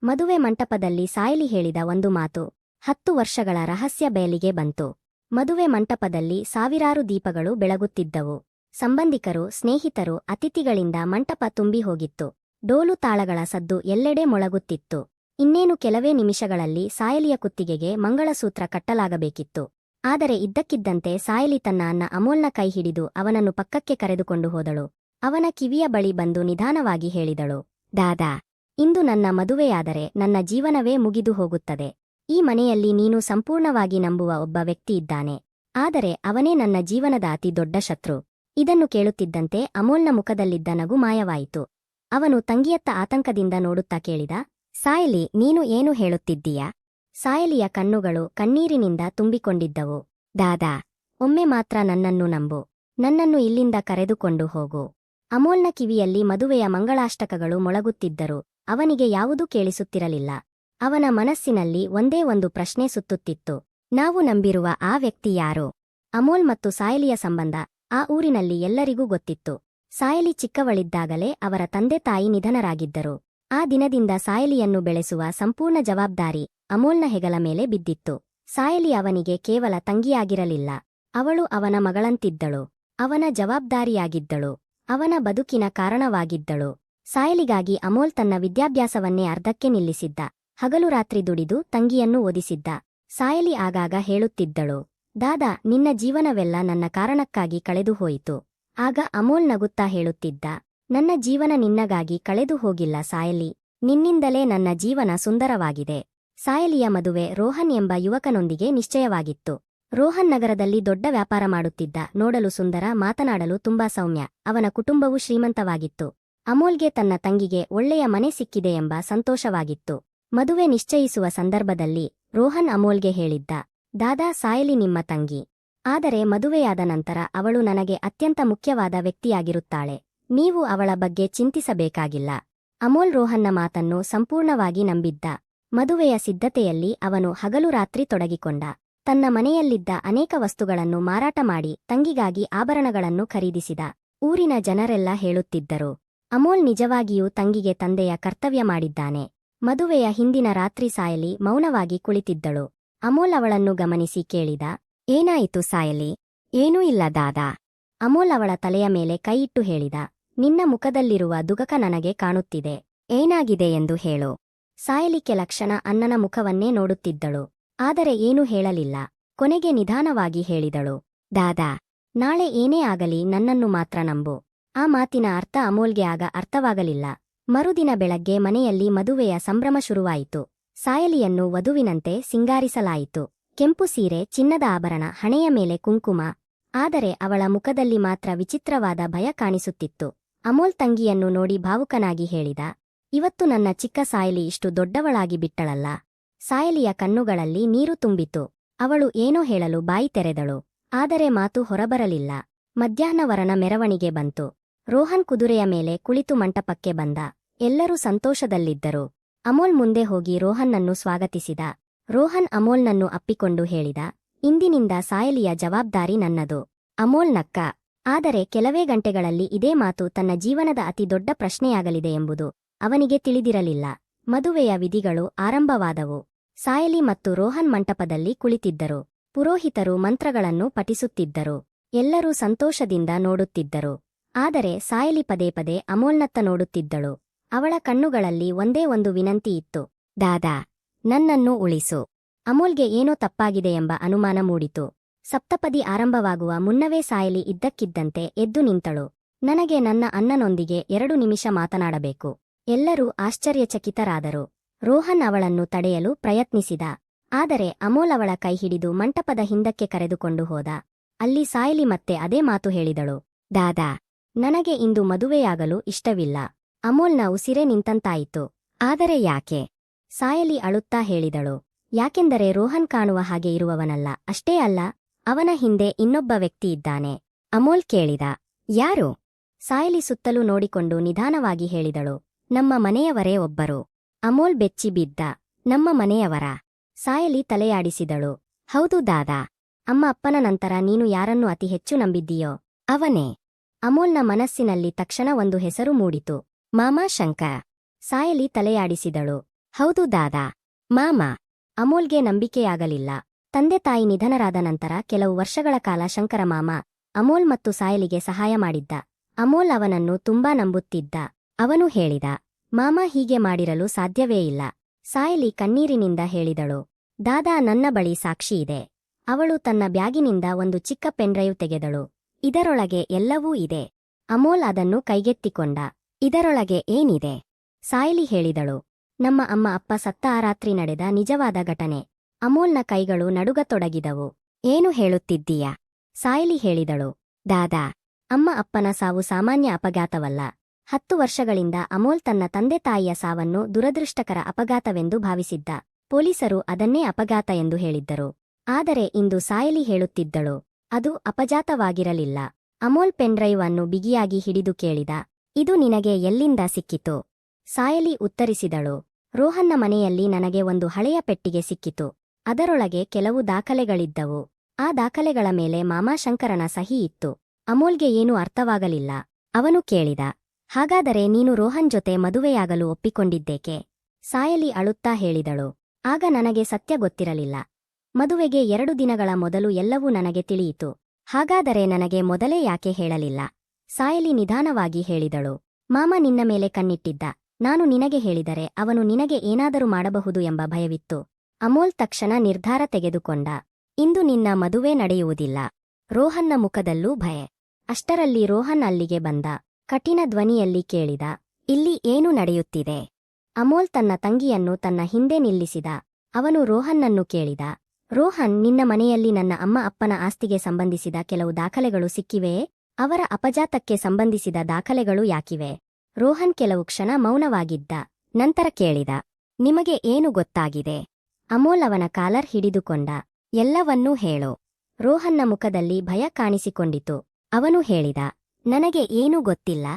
ಮದುವೆ ಮಂಟಪದಲ್ಲಿ ಸಾಯಲಿ ಹೇಳಿದ ಒಂದು ಮಾತು 10 ವರ್ಷಗಳ ರಹಸ್ಯ ಬಯಲಿಗೆ ಬಂತು. ಮದುವೆ ಮಂಟಪದಲ್ಲಿ ಸಾವಿರಾರು ದೀಪಗಳು ಬೆಳಗುತ್ತಿದ್ದವು. ಸಂಬಂಧಿಕರು, ಸ್ನೇಹಿತರು, ಅತಿಥಿಗಳಿಂದ ಮಂಟಪ ತುಂಬಿ ಹೋಗಿತ್ತು. ಡೋಲು ತಾಳಗಳ ಸದ್ದು ಎಲ್ಲೆಡೆ ಮೊಳಗುತ್ತಿತ್ತು. ಇನ್ನೇನು ಕೆಲವೇ ನಿಮಿಷಗಳಲ್ಲಿ ಸಾಯಲಿಯ ಕುತ್ತಿಗೆಗೆ ಮಂಗಳಸೂತ್ರ ಕಟ್ಟಲಾಗಬೇಕಿತ್ತು. ಆದರೆ ಇದ್ದಕ್ಕಿದ್ದಂತೆ ಸಾಯಲಿ ತನ್ನ ಅಣ್ಣ ಅಮೋಲ್ನ ಕೈ ಹಿಡಿದು ಅವನನ್ನು ಪಕ್ಕಕ್ಕೆ ಕರೆದುಕೊಂಡು ಹೋದಳು. ಅವನ ಕಿವಿಯ ಬಳಿ ಬಂದು ನಿಧಾನವಾಗಿ ಹೇಳಿದಳು, ದಾದಾ, ಇಂದು ನನ್ನ ಮದುವೆಯಾದರೆ ನನ್ನ ಜೀವನವೇ ಮುಗಿದು ಹೋಗುತ್ತದೆ. ಈ ಮನೆಯಲ್ಲಿ ನೀನು ಸಂಪೂರ್ಣವಾಗಿ ನಂಬುವ ಒಬ್ಬ ವ್ಯಕ್ತಿ ಇದ್ದಾನೆ. ಆದರೆ ಅವನೇ ನನ್ನ ಜೀವನದ ಅತಿ ದೊಡ್ಡ ಶತ್ರು. ಇದನ್ನು ಕೇಳುತ್ತಿದ್ದಂತೆ ಅಮೋಲ್ನ ಮುಖದಲ್ಲಿದ್ದ ನಗು ಮಾಯವಾಯಿತು. ಅವನು ತಂಗಿಯತ್ತ ಆತಂಕದಿಂದ ನೋಡುತ್ತಾ ಕೇಳಿದ, ಸಾಯಲಿ, ನೀನು ಏನು ಹೇಳುತ್ತಿದ್ದೀಯಾ? ಸಾಯಲಿಯ ಕಣ್ಣುಗಳು ಕಣ್ಣೀರಿನಿಂದ ತುಂಬಿಕೊಂಡಿದ್ದವು. ದಾದಾ, ಒಮ್ಮೆ ಮಾತ್ರ ನನ್ನನ್ನು ನಂಬು. ನನ್ನನ್ನು ಇಲ್ಲಿಂದ ಕರೆದುಕೊಂಡು ಹೋಗು. ಅಮೋಲ್ನ ಕಿವಿಯಲ್ಲಿ ಮದುವೆಯ ಮಂಗಳಾಷ್ಟಕಗಳು ಮೊಳಗುತ್ತಿದ್ದರು. ಅವನಿಗೆ ಯಾವುದೂ ಕೇಳಿಸುತ್ತಿರಲಿಲ್ಲ. ಅವನ ಮನಸ್ಸಿನಲ್ಲಿ ಒಂದೇ ಒಂದು ಪ್ರಶ್ನೆ ಸುತ್ತುತ್ತಿತ್ತು. ನಾವು ನಂಬಿರುವ ಆ ವ್ಯಕ್ತಿ ಯಾರು? ಅಮೋಲ್ ಮತ್ತು ಸಾಯಲಿಯ ಸಂಬಂಧ ಆ ಊರಿನಲ್ಲಿ ಎಲ್ಲರಿಗೂ ಗೊತ್ತಿತ್ತು. ಸಾಯಲಿ ಚಿಕ್ಕವಳಿದ್ದಾಗಲೇ ಅವರ ತಂದೆ ತಾಯಿ ನಿಧನರಾಗಿದ್ದರು. ಆ ದಿನದಿಂದ ಸಾಯಲಿಯನ್ನು ಬೆಳೆಸುವ ಸಂಪೂರ್ಣ ಜವಾಬ್ದಾರಿ ಅಮೋಲ್ನ ಹೆಗಲ ಮೇಲೆ ಬಿದ್ದಿತ್ತು. ಸಾಯಲಿ ಅವನಿಗೆ ಕೇವಲ ತಂಗಿಯಾಗಿರಲಿಲ್ಲ. ಅವಳು ಅವನ ಮಗಳಂತಿದ್ದಳು. ಅವನ ಜವಾಬ್ದಾರಿಯಾಗಿದ್ದಳು. ಅವನ ಬದುಕಿನ ಕಾರಣವಾಗಿದ್ದಳು. ಸಾಯಲಿಗಾಗಿ ಅಮೋಲ್ ತನ್ನ ವಿದ್ಯಾಭ್ಯಾಸವನ್ನೇ ಅರ್ಧಕ್ಕೆ ನಿಲ್ಲಿಸಿದ್ದ. ಹಗಲು ರಾತ್ರಿ ದುಡಿದು ತಂಗಿಯನ್ನು ಓದಿಸಿದ್ದ. ಸಾಯಲಿ ಆಗಾಗ ಹೇಳುತ್ತಿದ್ದಳು, ದಾದಾ, ನಿನ್ನ ಜೀವನವೆಲ್ಲ ನನ್ನ ಕಾರಣಕ್ಕಾಗಿ ಕಳೆದು ಹೋಯಿತು. ಆಗ ಅಮೋಲ್ ನಗುತ್ತಾ ಹೇಳುತ್ತಿದ್ದ, ನನ್ನ ಜೀವನ ನಿನ್ನಗಾಗಿ ಕಳೆದು ಹೋಗಿಲ್ಲ ಸಾಯಲಿ, ನಿನ್ನಿಂದಲೇ ನನ್ನ ಜೀವನ ಸುಂದರವಾಗಿದೆ. ಸಾಯಲಿಯ ಮದುವೆ ರೋಹನ್ ಎಂಬ ಯುವಕನೊಂದಿಗೆ ನಿಶ್ಚಯವಾಗಿತ್ತು. ರೋಹನ್ ನಗರದಲ್ಲಿ ದೊಡ್ಡ ವ್ಯಾಪಾರ ಮಾಡುತ್ತಿದ್ದ. ನೋಡಲು ಸುಂದರ, ಮಾತನಾಡಲು ತುಂಬಾ ಸೌಮ್ಯ. ಅವನ ಕುಟುಂಬವೂ ಶ್ರೀಮಂತವಾಗಿತ್ತು. ಅಮೋಲ್ಗೆ ತನ್ನ ತಂಗಿಗೆ ಒಳ್ಳೆಯ ಮನೆ ಸಿಕ್ಕಿದೆ ಎಂಬ ಸಂತೋಷವಾಗಿತ್ತು. ಮದುವೆ ನಿಶ್ಚಯಿಸುವ ಸಂದರ್ಭದಲ್ಲಿ ರೋಹನ್ ಅಮೋಲ್ಗೆ ಹೇಳಿದ್ದ, ದಾದಾ, ಸಾಯಲಿ ನಿಮ್ಮ ತಂಗಿ. ಆದರೆ ಮದುವೆಯಾದ ನಂತರ ಅವಳು ನನಗೆ ಅತ್ಯಂತ ಮುಖ್ಯವಾದ ವ್ಯಕ್ತಿಯಾಗಿರುತ್ತಾಳೆ. ನೀವು ಅವಳ ಬಗ್ಗೆ ಚಿಂತಿಸಬೇಕಾಗಿಲ್ಲ. ಅಮೋಲ್ ರೋಹನ್ನ ಮಾತನ್ನು ಸಂಪೂರ್ಣವಾಗಿ ನಂಬಿದ್ದ. ಮದುವೆಯ ಸಿದ್ಧತೆಯಲ್ಲಿ ಅವನು ಹಗಲು ರಾತ್ರಿ ತೊಡಗಿಕೊಂಡ. ತನ್ನ ಮನೆಯಲ್ಲಿದ್ದ ಅನೇಕ ವಸ್ತುಗಳನ್ನು ಮಾರಾಟ ಮಾಡಿ ತಂಗಿಗಾಗಿ ಆಭರಣಗಳನ್ನು ಖರೀದಿಸಿದ. ಊರಿನ ಜನರೆಲ್ಲ ಹೇಳುತ್ತಿದ್ದರು, ಅಮೋಲ್ ನಿಜವಾಗಿಯೂ ತಂಗಿಗೆ ತಂದೆಯ ಕರ್ತವ್ಯ ಮಾಡಿದ್ದಾನೆ. ಮದುವೆಯ ಹಿಂದಿನ ರಾತ್ರಿ ಸಾಯಲಿ ಮೌನವಾಗಿ ಕುಳಿತಿದ್ದಳು. ಅಮೋಲ್ ಅವಳನ್ನು ಗಮನಿಸಿ ಕೇಳಿದ, ಏನಾಯಿತು ಸಾಯಲಿ? ಏನೂ ಇಲ್ಲ ದಾದಾ. ಅಮೋಲ್ ಅವಳ ತಲೆಯ ಮೇಲೆ ಕೈಯಿಟ್ಟು ಹೇಳಿದ, ನಿನ್ನ ಮುಖದಲ್ಲಿರುವ ದುಗಕ ನನಗೆ ಕಾಣುತ್ತಿದೆ. ಏನಾಗಿದೆ ಎಂದು ಹೇಳು. ಸಾಯಲಿ ಕೆಲ ಕ್ಷಣ ಅಣ್ಣನ ಮುಖವನ್ನೇ ನೋಡುತ್ತಿದ್ದಳು. ಆದರೆ ಏನೂ ಹೇಳಲಿಲ್ಲ. ಕೊನೆಗೆ ನಿಧಾನವಾಗಿ ಹೇಳಿದಳು, ದಾದಾ, ನಾಳೆ ಏನೇ ಆಗಲಿ ನನ್ನನ್ನು ಮಾತ್ರ ನಂಬು. ಆ ಮಾತಿನ ಅರ್ಥ ಅಮೋಲ್ಗೆ ಆಗ ಅರ್ಥವಾಗಲಿಲ್ಲ. ಮರುದಿನ ಬೆಳಗ್ಗೆ ಮನೆಯಲ್ಲಿ ಮದುವೆಯ ಸಂಭ್ರಮ ಶುರುವಾಯಿತು. ಸಾಯಲಿಯನ್ನು ವಧುವಿನಂತೆ ಸಿಂಗಾರಿಸಲಾಯಿತು. ಕೆಂಪು ಸೀರೆ, ಚಿನ್ನದ ಆಭರಣ, ಹಣೆಯ ಮೇಲೆ ಕುಂಕುಮ. ಆದರೆ ಅವಳ ಮುಖದಲ್ಲಿ ಮಾತ್ರ ವಿಚಿತ್ರವಾದ ಭಯ ಕಾಣಿಸುತ್ತಿತ್ತು. ಅಮೋಲ್ ತಂಗಿಯನ್ನು ನೋಡಿ ಭಾವುಕನಾಗಿ ಹೇಳಿದ, ಇವತ್ತು ನನ್ನ ಚಿಕ್ಕ ಸಾಯಲಿ ಇಷ್ಟು ದೊಡ್ಡವಳಾಗಿ ಬಿಟ್ಟಳಲ್ಲ. ಸಾಯಲಿಯ ಕಣ್ಣುಗಳಲ್ಲಿ ನೀರು ತುಂಬಿತು. ಅವಳು ಏನೋ ಹೇಳಲು ಬಾಯಿ ತೆರೆದಳು. ಆದರೆ ಮಾತು ಹೊರಬರಲಿಲ್ಲ. ಮಧ್ಯಾಹ್ನ ವರನ ಮೆರವಣಿಗೆ ಬಂತು. ರೋಹನ್ ಕುದುರೆಯ ಮೇಲೆ ಕುಳಿತು ಮಂಟಪಕ್ಕೆ ಬಂದ. ಎಲ್ಲರೂ ಸಂತೋಷದಲ್ಲಿದ್ದರು. ಅಮೋಲ್ ಮುಂದೆ ಹೋಗಿ ರೋಹನ್ನನ್ನು ಸ್ವಾಗತಿಸಿದ. ರೋಹನ್ ಅಮೋಲ್ನನ್ನು ಅಪ್ಪಿಕೊಂಡು ಹೇಳಿದ, ಇಂದಿನಿಂದ ಸಾಯಲಿಯ ಜವಾಬ್ದಾರಿ ನನ್ನದು. ಅಮೋಲ್ ನಕ್ಕ. ಆದರೆ ಕೆಲವೇ ಗಂಟೆಗಳಲ್ಲಿ ಇದೇ ಮಾತು ತನ್ನ ಜೀವನದ ಅತಿ ದೊಡ್ಡ ಪ್ರಶ್ನೆಯಾಗಲಿದೆ ಎಂಬುದು ಅವನಿಗೆ ತಿಳಿದಿರಲಿಲ್ಲ. ಮದುವೆಯ ವಿಧಿಗಳು ಆರಂಭವಾದವು. ಸಾಯಲಿ ಮತ್ತು ರೋಹನ್ ಮಂಟಪದಲ್ಲಿ ಕುಳಿತಿದ್ದರು. ಪುರೋಹಿತರು ಮಂತ್ರಗಳನ್ನು ಪಠಿಸುತ್ತಿದ್ದರು. ಎಲ್ಲರೂ ಸಂತೋಷದಿಂದ ನೋಡುತ್ತಿದ್ದರು. ಆದರೆ ಸಾಯಲಿ ಪದೇ ಪದೇ ಅಮೋಲ್ನತ್ತ ನೋಡುತ್ತಿದ್ದಳು. ಅವಳ ಕಣ್ಣುಗಳಲ್ಲಿ ಒಂದೇ ಒಂದು ವಿನಂತಿ ಇತ್ತು, ದಾದಾ, ನನ್ನನ್ನು ಉಳಿಸು. ಅಮೋಲ್ಗೆ ಏನೋ ತಪ್ಪಾಗಿದೆ ಎಂಬ ಅನುಮಾನ ಮೂಡಿತು. ಸಪ್ತಪದಿ ಆರಂಭವಾಗುವ ಮುನ್ನವೇ ಸಾಯಲಿ ಇದ್ದಕ್ಕಿದ್ದಂತೆ ಎದ್ದು ನಿಂತಳು. ನನಗೆ ನನ್ನ ಅಣ್ಣನೊಂದಿಗೆ 2 ನಿಮಿಷ ಮಾತನಾಡಬೇಕು. ಎಲ್ಲರೂ ಆಶ್ಚರ್ಯಚಕಿತರಾದರು. ರೋಹನ್ ಅವಳನ್ನು ತಡೆಯಲು ಪ್ರಯತ್ನಿಸಿದ. ಆದರೆ ಅಮೋಲ್ ಅವಳ ಕೈ ಹಿಡಿದು ಮಂಟಪದ ಹಿಂದಕ್ಕೆ ಕರೆದುಕೊಂಡು ಹೋದ. ಅಲ್ಲಿ ಸಾಯಲಿ ಮತ್ತೆ ಅದೇ ಮಾತು ಹೇಳಿದಳು, ದಾದಾ, ನನಗೆ ಇಂದು ಮದುವೆಯಾಗಲು ಇಷ್ಟವಿಲ್ಲ. ಅಮೋಲ್ನ ಉಸಿರೇ ನಿಂತಂತಾಯಿತು. ಆದರೆ ಯಾಕೆ? ಸಾಯಲಿ ಅಳುತ್ತಾ ಹೇಳಿದಳು, ಯಾಕೆಂದರೆ ರೋಹನ್ ಕಾಣುವ ಹಾಗೆ ಇರುವವನಲ್ಲ. ಅಷ್ಟೇ ಅಲ್ಲ, ಅವನ ಹಿಂದೆ ಇನ್ನೊಬ್ಬ ವ್ಯಕ್ತಿ ಇದ್ದಾನೆ. ಅಮೋಲ್ ಕೇಳಿದ, ಯಾರು? ಸಾಯಲಿ ಸುತ್ತಲೂ ನೋಡಿಕೊಂಡು ನಿಧಾನವಾಗಿ ಹೇಳಿದಳು, ನಮ್ಮ ಮನೆಯವರೇ ಒಬ್ಬರು. ಅಮೋಲ್ ಬೆಚ್ಚಿ ಬಿದ್ದ. ನಮ್ಮ ಮನೆಯವರ? ಸಾಯಲಿ ತಲೆಯಾಡಿಸಿದಳು. ಹೌದು ದಾದಾ. ಅಮ್ಮ ಅಪ್ಪನ ನಂತರ ನೀನು ಯಾರನ್ನು ಅತಿ ಹೆಚ್ಚು ನಂಬಿದ್ದೀಯೋ ಅವನೇ. ಅಮೋಲ್ನ ಮನಸ್ಸಿನಲ್ಲಿ ತಕ್ಷಣ ಒಂದು ಹೆಸರು ಮೂಡಿತು, ಮಾಮಾ ಶಂಕರ್. ಸಾಯಲಿ ತಲೆಯಾಡಿಸಿದಳು. ಹೌದು ದಾದಾ. ಮಾಮ. ಅಮೋಲ್ಗೆ ನಂಬಿಕೆಯಾಗಲಿಲ್ಲ. ತಂದೆ ತಾಯಿ ನಿಧನರಾದ ನಂತರ ಕೆಲವು ವರ್ಷಗಳ ಕಾಲ ಶಂಕರ ಮಾಮ ಅಮೋಲ್ ಮತ್ತು ಸಾಯಲಿಗೆ ಸಹಾಯ ಮಾಡಿದ್ದ. ಅಮೋಲ್ ಅವನನ್ನು ತುಂಬಾ ನಂಬುತ್ತಿದ್ದ. ಅವನು ಹೇಳಿದ, ಮಾಮ ಹೀಗೆ ಮಾಡಿರಲು ಸಾಧ್ಯವೇ ಇಲ್ಲ. ಸಾಯಲಿ ಕಣ್ಣೀರಿನಿಂದ ಹೇಳಿದಳು, ದಾದಾ ನನ್ನ ಬಳಿ ಸಾಕ್ಷಿ ಇದೆ. ಅವಳು ತನ್ನ ಬ್ಯಾಗಿನಿಂದ ಒಂದು ಚಿಕ್ಕ ಪೆನ್ಡ್ರೈವ್ ತೆಗೆದಳು. ಇದರೊಳಗೆ ಎಲ್ಲವೂ ಇದೆ. ಅಮೋಲ್ ಅದನ್ನು ಕೈಗೆತ್ತಿಕೊಂಡ. ಇದರೊಳಗೆ ಏನಿದೆ? ಸಾಯಲಿ ಹೇಳಿದಳು, ನಮ್ಮ ಅಮ್ಮ ಅಪ್ಪ ಸತ್ತ ಆ ರಾತ್ರಿ ನಡೆದ ನಿಜವಾದ ಘಟನೆ. ಅಮೋಲ್ನ ಕೈಗಳು ನಡುಗತೊಡಗಿದವು. ಏನು ಹೇಳುತ್ತಿದ್ದೀಯಾ? ಸಾಯಲಿ ಹೇಳಿದಳು, ದಾದಾ, ಅಮ್ಮ ಅಪ್ಪನ ಸಾವು ಸಾಮಾನ್ಯ ಅಪಘಾತವಲ್ಲ. 10 ವರ್ಷಗಳಿಂದ ಅಮೋಲ್ ತನ್ನ ತಂದೆ ತಾಯಿಯ ಸಾವನ್ನು ದುರದೃಷ್ಟಕರ ಅಪಘಾತವೆಂದು ಭಾವಿಸಿದ್ದ. ಪೊಲೀಸರು ಅದನ್ನೇ ಅಪಘಾತ ಎಂದು ಹೇಳಿದ್ದರು. ಆದರೆ ಇಂದು ಸಾಯಲಿ ಹೇಳುತ್ತಿದ್ದಳು, ಅದು ಅಪಘಾತವಾಗಿರಲಿಲ್ಲ. ಅಮೋಲ್ ಪೆನ್ಡ್ರೈವ್ ಅನ್ನು ಬಿಗಿಯಾಗಿ ಹಿಡಿದು ಕೇಳಿದ, ಇದು ನಿನಗೆ ಎಲ್ಲಿಂದ ಸಿಕ್ಕಿತು? ಸಾಯಲಿ ಉತ್ತರಿಸಿದಳು, ರೋಹನ್ನ ಮನೆಯಲ್ಲಿ ನನಗೆ ಒಂದು ಹಳೆಯ ಪೆಟ್ಟಿಗೆ ಸಿಕ್ಕಿತು. ಅದರೊಳಗೆ ಕೆಲವು ದಾಖಲೆಗಳಿದ್ದವು. ಆ ದಾಖಲೆಗಳ ಮೇಲೆ ಮಾಮಾ ಶಂಕರನ ಸಹಿ ಇತ್ತು. ಅಮೋಲ್ಗೆ ಏನೂ ಅರ್ಥವಾಗಲಿಲ್ಲ. ಅವನು ಕೇಳಿದ, ಹಾಗಾದರೆ ನೀನು ರೋಹನ್ ಜೊತೆ ಮದುವೆಯಾಗಲು ಒಪ್ಪಿಕೊಂಡಿದ್ದೇಕೆ? ಸಾಯಲಿ ಅಳುತ್ತಾ ಹೇಳಿದಳು, ಆಗ ನನಗೆ ಸತ್ಯ ಗೊತ್ತಿರಲಿಲ್ಲ. ಮದುವೆಗೆ 2 ದಿನಗಳ ಮೊದಲು ಎಲ್ಲವೂ ನನಗೆ ತಿಳಿಯಿತು. ಹಾಗಾದರೆ ನನಗೆ ಮೊದಲೇ ಯಾಕೆ ಹೇಳಲಿಲ್ಲ? ಸಾಯಲಿ ನಿಧಾನವಾಗಿ ಹೇಳಿದಳು, ಮಾಮ ನಿನ್ನ ಮೇಲೆ ಕಣ್ಣಿಟ್ಟಿದ್ದ. ನಾನು ನಿನಗೆ ಹೇಳಿದರೆ ಅವನು ನಿನಗೆ ಏನಾದರೂ ಮಾಡಬಹುದು ಎಂಬ ಭಯವಿತ್ತು. ಅಮೋಲ್ ತಕ್ಷಣ ನಿರ್ಧಾರ ತೆಗೆದುಕೊಂಡ. ಇಂದು ನಿನ್ನ ಮದುವೆ ನಡೆಯುವುದಿಲ್ಲ. ರೋಹನ್ನ ಮುಖದಲ್ಲೂ ಭಯ. ಅಷ್ಟರಲ್ಲಿ ರೋಹನ್ ಅಲ್ಲಿಗೆ ಬಂದ. ಕಠಿಣ ಧ್ವನಿಯಲ್ಲಿ ಕೇಳಿದ, ಇಲ್ಲಿ ಏನು ನಡೆಯುತ್ತಿದೆ? ಅಮೋಲ್ ತನ್ನ ತಂಗಿಯನ್ನು ತನ್ನ ಹಿಂದೆ ನಿಲ್ಲಿಸಿದ. ಅವನು ರೋಹನ್ನನ್ನು ಕೇಳಿದ, ರೋಹನ್, ನಿನ್ನ ಮನೆಯಲ್ಲಿ ನನ್ನ ಅಮ್ಮ ಅಪ್ಪನ ಆಸ್ತಿಗೆ ಸಂಬಂಧಿಸಿದ ಕೆಲವು ದಾಖಲೆಗಳು ಸಿಕ್ಕಿವೆಯೇ? ಅವರ ಅಪಘಾತಕ್ಕೆ ಸಂಬಂಧಿಸಿದ ದಾಖಲೆಗಳು ಯಾಕಿವೆ? ರೋಹನ್ ಕೆಲವು ಕ್ಷಣ ಮೌನವಾಗಿದ್ದ. ನಂತರ ಕೇಳಿದ, ನಿಮಗೆ ಏನು ಗೊತ್ತಾಗಿದೆ? ಅಮೋಲ್ ಅವನ ಕಾಲರ್ ಹಿಡಿದುಕೊಂಡ. ಎಲ್ಲವನ್ನೂ ಹೇಳು. ರೋಹನ್ನ ಮುಖದಲ್ಲಿ ಭಯ ಕಾಣಿಸಿಕೊಂಡಿತು. ಅವನು ಹೇಳಿದ, ನನಗೆ ಏನೂ ಗೊತ್ತಿಲ್ಲ.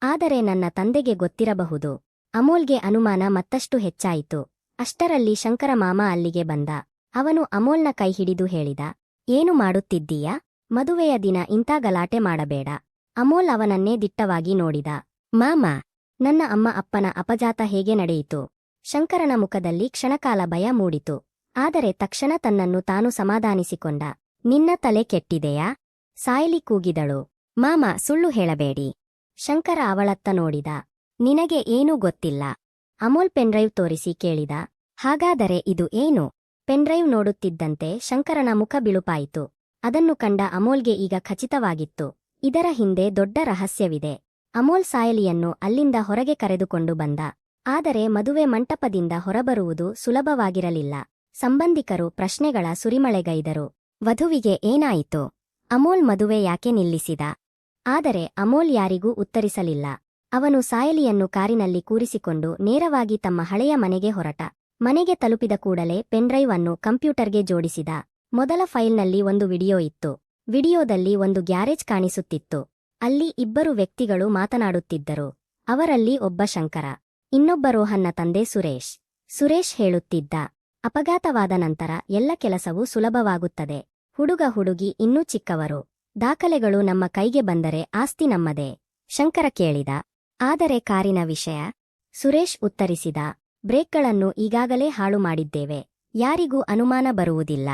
ಆದರೆ ನನ್ನ ತಂದೆಗೆ ಗೊತ್ತಿರಬಹುದು. ಅಮೋಲ್ಗೆ ಅನುಮಾನ ಮತ್ತಷ್ಟು ಹೆಚ್ಚಾಯಿತು. ಅಷ್ಟರಲ್ಲಿ ಶಂಕರ ಮಾಮ ಅಲ್ಲಿಗೆ ಬಂದ. ಅವನು ಅಮೋಲ್ನ ಕೈ ಹಿಡಿದು ಹೇಳಿದ, ಏನು ಮಾಡುತ್ತಿದ್ದೀಯಾ? ಮದುವೆಯ ದಿನ ಇಂಥ ಗಲಾಟೆ ಮಾಡಬೇಡ. ಅಮೋಲ್ ಅವನನ್ನೇ ದಿಟ್ಟವಾಗಿ ನೋಡಿದ. ಮಾಮ, ನನ್ನ ಅಮ್ಮ ಅಪ್ಪನ ಅಪಘಾತ ಹೇಗೆ ನಡೆಯಿತು? ಶಂಕರನ ಮುಖದಲ್ಲಿ ಕ್ಷಣಕಾಲ ಭಯ ಮೂಡಿತು. ಆದರೆ ತಕ್ಷಣ ತನ್ನನ್ನು ತಾನು ಸಮಾಧಾನಿಸಿಕೊಂಡ. ನಿನ್ನ ತಲೆ ಕೆಟ್ಟಿದೆಯಾ? ಸಾಯಲಿ ಕೂಗಿದಳು. ಮಾಮ, ಸುಳ್ಳು ಹೇಳಬೇಡಿ. ಶಂಕರ ಅವಳತ್ತ ನೋಡಿದ. ನಿನಗೆ ಏನೂ ಗೊತ್ತಿಲ್ಲ. ಅಮೋಲ್ ಪೆನ್ಡ್ರೈವ್ ತೋರಿಸಿ ಕೇಳಿದ, ಹಾಗಾದರೆ ಇದು ಏನು? ಪೆನ್ಡ್ರೈವ್ ನೋಡುತ್ತಿದ್ದಂತೆ ಶಂಕರನ ಮುಖ ಬಿಳುಪಾಯಿತು. ಅದನ್ನು ಕಂಡ ಅಮೋಲ್ಗೆ ಈಗ ಖಚಿತವಾಗಿತ್ತು. ಇದರ ಹಿಂದೆ ದೊಡ್ಡ ರಹಸ್ಯವಿದೆ. ಅಮೋಲ್ ಸಾಯಲಿಯನ್ನು ಅಲ್ಲಿಂದ ಹೊರಗೆ ಕರೆದುಕೊಂಡು ಬಂದ. ಆದರೆ ಮದುವೆ ಮಂಟಪದಿಂದ ಹೊರಬರುವುದು ಸುಲಭವಾಗಿರಲಿಲ್ಲ. ಸಂಬಂಧಿಕರು ಪ್ರಶ್ನೆಗಳ ಸುರಿಮಳೆಗೈದರು. ವಧುವಿಗೆ ಏನಾಯಿತು? ಅಮೋಲ್ ಮದುವೆ ಯಾಕೆ ನಿಲ್ಲಿಸಿದ? ಆದರೆ ಅಮೋಲ್ ಯಾರಿಗೂ ಉತ್ತರಿಸಲಿಲ್ಲ. ಅವನು ಸಾಯಲಿಯನ್ನು ಕಾರಿನಲ್ಲಿ ಕೂರಿಸಿಕೊಂಡು ನೇರವಾಗಿ ತಮ್ಮ ಹಳೆಯ ಮನೆಗೆ ಹೊರಟ. ಮನೆಗೆ ತಲುಪಿದ ಕೂಡಲೇ ಪೆನ್ಡ್ರೈವ್ ಅನ್ನು ಕಂಪ್ಯೂಟರ್ಗೆ ಜೋಡಿಸಿದ. ಮೊದಲ ಫೈಲ್ನಲ್ಲಿ ಒಂದು ವಿಡಿಯೋ ಇತ್ತು. ವಿಡಿಯೋದಲ್ಲಿ ಒಂದು ಗ್ಯಾರೇಜ್ ಕಾಣಿಸುತ್ತಿತ್ತು. ಅಲ್ಲಿ 2 ವ್ಯಕ್ತಿಗಳು ಮಾತನಾಡುತ್ತಿದ್ದರು. ಅವರಲ್ಲಿ ಒಬ್ಬ ಶಂಕರ, ಇನ್ನೊಬ್ಬ ರೋಹನ್ನ ತಂದೆ ಸುರೇಶ್. ಸುರೇಶ್ ಹೇಳುತ್ತಿದ್ದ, ಅಪಘಾತವಾದ ನಂತರ ಎಲ್ಲ ಕೆಲಸವೂ ಸುಲಭವಾಗುತ್ತದೆ. ಹುಡುಗ ಹುಡುಗಿ ಇನ್ನೂ ಚಿಕ್ಕವರು. ದಾಖಲೆಗಳು ನಮ್ಮ ಕೈಗೆ ಬಂದರೆ ಆಸ್ತಿ ನಮ್ಮದೇ. ಶಂಕರ ಕೇಳಿದ, ಆದರೆ ಕಾರಿನ ವಿಷಯ? ಸುರೇಶ್ ಉತ್ತರಿಸಿದ, ಬ್ರೇಕ್ಗಳನ್ನು ಈಗಾಗಲೇ ಹಾಳು ಮಾಡಿದ್ದೇವೆ. ಯಾರಿಗೂ ಅನುಮಾನ ಬರುವುದಿಲ್ಲ.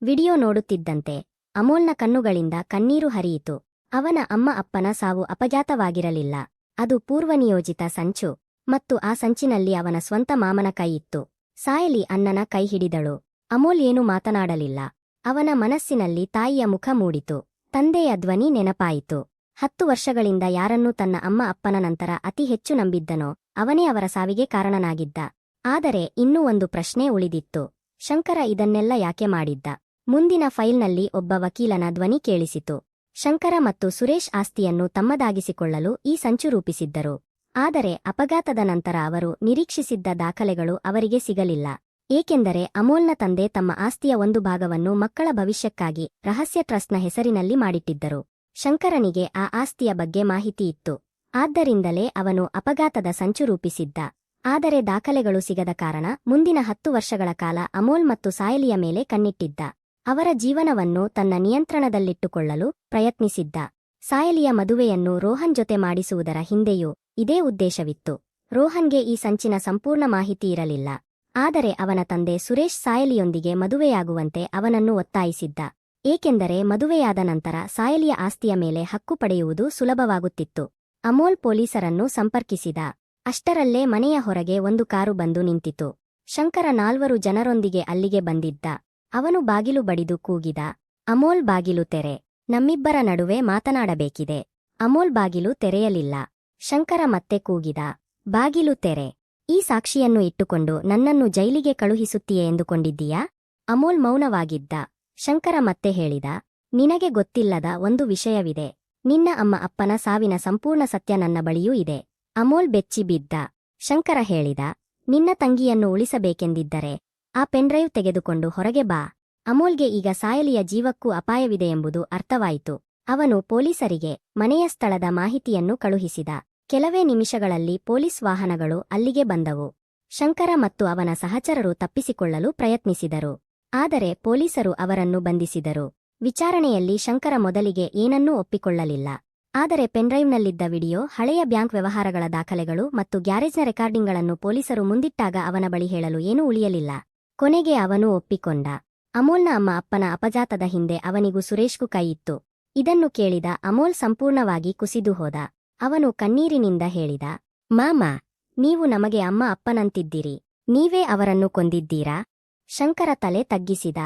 ವಿಡಿಯೋ ನೋಡುತ್ತಿದ್ದಂತೆ ಅಮೋಲ್ನ ಕಣ್ಣುಗಳಿಂದ ಕಣ್ಣೀರು ಹರಿಯಿತು. ಅವನ ಅಮ್ಮ ಅಪ್ಪನ ಸಾವು ಅಪಘಾತವಾಗಿರಲಿಲ್ಲ. ಅದು ಪೂರ್ವನಿಯೋಜಿತ ಸಂಚು. ಮತ್ತು ಆ ಸಂಚಿನಲ್ಲಿ ಅವನ ಸ್ವಂತ ಮಾಮನ ಕೈಯಿತ್ತು. ಸಾಯಲಿ ಅಣ್ಣನ ಕೈ ಹಿಡಿದಳು. ಅಮೋಲ್ ಏನೂ ಮಾತನಾಡಲಿಲ್ಲ. ಅವನ ಮನಸ್ಸಿನಲ್ಲಿ ತಾಯಿಯ ಮುಖ ಮೂಡಿತು. ತಂದೆಯ ಧ್ವನಿ ನೆನಪಾಯಿತು. 10 ವರ್ಷಗಳಿಂದ ಯಾರನ್ನೂ ತನ್ನ ಅಮ್ಮ ಅಪ್ಪನ ನಂತರ ಅತಿ ಹೆಚ್ಚು ನಂಬಿದ್ದನೋ ಅವನೇ ಅವರ ಸಾವಿಗೆ ಕಾರಣನಾಗಿದ್ದ. ಆದರೆ ಇನ್ನೂ ಒಂದು ಪ್ರಶ್ನೆ ಉಳಿದಿತ್ತು. ಶಂಕರ ಇದನ್ನೆಲ್ಲ ಯಾಕೆ ಮಾಡಿದ್ದ? ಮುಂದಿನ ಫೈಲ್ನಲ್ಲಿ ಒಬ್ಬ ವಕೀಲನ ಧ್ವನಿ ಕೇಳಿಸಿತು. ಶಂಕರ ಮತ್ತು ಸುರೇಶ್ ಆಸ್ತಿಯನ್ನು ತಮ್ಮದಾಗಿಸಿಕೊಳ್ಳಲು ಈ ಸಂಚು ರೂಪಿಸಿದ್ದರು. ಆದರೆ ಅಪಘಾತದ ನಂತರ ಅವರು ನಿರೀಕ್ಷಿಸಿದ್ದ ದಾಖಲೆಗಳು ಅವರಿಗೆ ಸಿಗಲಿಲ್ಲ. ಏಕೆಂದರೆ ಅಮೋಲ್ನ ತಂದೆ ತಮ್ಮ ಆಸ್ತಿಯ ಒಂದು ಭಾಗವನ್ನು ಮಕ್ಕಳ ಭವಿಷ್ಯಕ್ಕಾಗಿ ರಹಸ್ಯ ಟ್ರಸ್ಟ್ನ ಹೆಸರಿನಲ್ಲಿ ಮಾಡಿಟ್ಟಿದ್ದರು. ಶಂಕರನಿಗೆ ಆ ಆಸ್ತಿಯ ಬಗ್ಗೆ ಮಾಹಿತಿ ಇತ್ತು. ಆದ್ದರಿಂದಲೇ ಅವನು ಅಪಘಾತದ ಸಂಚು ರೂಪಿಸಿದ್ದ. ಆದರೆ ದಾಖಲೆಗಳು ಸಿಗದ ಕಾರಣ ಮುಂದಿನ 10 ವರ್ಷಗಳ ಕಾಲ ಅಮೋಲ್ ಮತ್ತು ಸಾಯಲಿಯ ಮೇಲೆ ಕಣ್ಣಿಟ್ಟಿದ್ದ. ಅವರ ಜೀವನವನ್ನು ತನ್ನ ನಿಯಂತ್ರಣದಲ್ಲಿಟ್ಟುಕೊಳ್ಳಲು ಪ್ರಯತ್ನಿಸಿದ್ದ. ಸಾಯಲಿಯ ಮದುವೆಯನ್ನು ರೋಹನ್ ಜೊತೆ ಮಾಡಿಸುವುದರ ಹಿಂದೆಯೂ ಇದೇ ಉದ್ದೇಶವಿತ್ತು. ರೋಹನ್ಗೆ ಈ ಸಂಚಿನ ಸಂಪೂರ್ಣ ಮಾಹಿತಿ ಇರಲಿಲ್ಲ. ಆದರೆ ಅವನ ತಂದೆ ಸುರೇಶ್ ಸಾಯಲಿಯೊಂದಿಗೆ ಮದುವೆಯಾಗುವಂತೆ ಅವನನ್ನು ಒತ್ತಾಯಿಸಿದ್ದ. ಏಕೆಂದರೆ ಮದುವೆಯಾದ ನಂತರ ಸಾಯಲಿಯ ಆಸ್ತಿಯ ಮೇಲೆ ಹಕ್ಕು ಪಡೆಯುವುದು ಸುಲಭವಾಗುತ್ತಿತ್ತು. ಅಮೋಲ್ ಪೊಲೀಸರನ್ನು ಸಂಪರ್ಕಿಸಿದ. ಅಷ್ಟರಲ್ಲೇ ಮನೆಯ ಹೊರಗೆ ಒಂದು ಕಾರು ಬಂದು ನಿಂತಿತು. ಶಂಕರ 4 ಜನರೊಂದಿಗೆ ಅಲ್ಲಿಗೆ ಬಂದಿದ್ದ. ಅವನು ಬಾಗಿಲು ಬಡಿದು ಕೂಗಿದ, ಅಮೋಲ್, ಬಾಗಿಲು ತೆರೆ. ನಮ್ಮಿಬ್ಬರ ನಡುವೆ ಮಾತನಾಡಬೇಕಿದೆ. ಅಮೋಲ್ ಬಾಗಿಲು ತೆರೆಯಲಿಲ್ಲ. ಶಂಕರ ಮತ್ತೆ ಕೂಗಿದ, ಬಾಗಿಲು ತೆರೆ. ಈ ಸಾಕ್ಷಿಯನ್ನು ಇಟ್ಟುಕೊಂಡು ನನ್ನನ್ನು ಜೈಲಿಗೆ ಕಳುಹಿಸುತ್ತೀಯೇ ಎಂದುಕೊಂಡಿದ್ದೀಯಾ? ಅಮೋಲ್ ಮೌನವಾಗಿದ್ದ. ಶಂಕರ ಮತ್ತೆ ಹೇಳಿದ, ನಿನಗೆ ಗೊತ್ತಿಲ್ಲದ ಒಂದು ವಿಷಯವಿದೆ. ನಿನ್ನ ಅಪ್ಪನ ಸಾವಿನ ಸಂಪೂರ್ಣ ಸತ್ಯ ನನ್ನ ಬಳಿಯೂ ಇದೆ. ಅಮೋಲ್ ಬೆಚ್ಚಿ ಬಿದ್ದ. ಶಂಕರ ಹೇಳಿದ, ನಿನ್ನ ತಂಗಿಯನ್ನು ಉಳಿಸಬೇಕೆಂದಿದ್ದರೆ ಆ ಪೆನ್ಡ್ರೈವ್ ತೆಗೆದುಕೊಂಡು ಹೊರಗೆ ಬಾ. ಅಮೋಲ್ಗೆ ಈಗ ಸಾಯಲಿಯ ಜೀವಕ್ಕೂ ಅಪಾಯವಿದೆ ಎಂಬುದು ಅರ್ಥವಾಯಿತು. ಅವನು ಪೊಲೀಸರಿಗೆ ಮನೆಯ ಸ್ಥಳದ ಮಾಹಿತಿಯನ್ನು ಕಳುಹಿಸಿದ. ಕೆಲವೇ ನಿಮಿಷಗಳಲ್ಲಿ ಪೊಲೀಸ್ ವಾಹನಗಳು ಅಲ್ಲಿಗೆ ಬಂದವು. ಶಂಕರ ಮತ್ತು ಅವನ ಸಹಚರರು ತಪ್ಪಿಸಿಕೊಳ್ಳಲು ಪ್ರಯತ್ನಿಸಿದರು. ಆದರೆ ಪೊಲೀಸರು ಅವರನ್ನು ಬಂಧಿಸಿದರು. ವಿಚಾರಣೆಯಲ್ಲಿ ಶಂಕರ ಮೊದಲಿಗೆ ಏನನ್ನೂ ಒಪ್ಪಿಕೊಳ್ಳಲಿಲ್ಲ. ಆದರೆ ಪೆನ್ಡ್ರೈವ್ನಲ್ಲಿದ್ದ ವಿಡಿಯೋ, ಹಳೆಯ ಬ್ಯಾಂಕ್ ವ್ಯವಹಾರಗಳ ದಾಖಲೆಗಳು ಮತ್ತು ಗ್ಯಾರೇಜ್ನ ರೆಕಾರ್ಡಿಂಗ್ಗಳನ್ನು ಪೊಲೀಸರು ಮುಂದಿಟ್ಟಾಗ ಅವನ ಬಳಿ ಹೇಳಲು ಏನೂ ಉಳಿಯಲಿಲ್ಲ. ಕೊನೆಗೆ ಅವನು ಒಪ್ಪಿಕೊಂಡ. ಅಮೋಲ್ನ ಅಪ್ಪನ ಅಪಘಾತದ ಹಿಂದೆ ಅವನಿಗೂ ಸುರೇಶ್ಗೂ ಕೈಯಿತ್ತು. ಇದನ್ನು ಕೇಳಿದ ಅಮೋಲ್ ಸಂಪೂರ್ಣವಾಗಿ ಕುಸಿದು ಹೋದ. ಅವನು ಕಣ್ಣೀರಿನಿಂದ ಹೇಳಿದ, ಮಾಮಾ, ನೀವು ನಮಗೆ ಅಪ್ಪನಂತಿದ್ದೀರಿ. ನೀವೇ ಅವರನ್ನು ಕೊಂದಿದ್ದೀರಾ? ಶಂಕರ ತಲೆ ತಗ್ಗಿಸಿದ.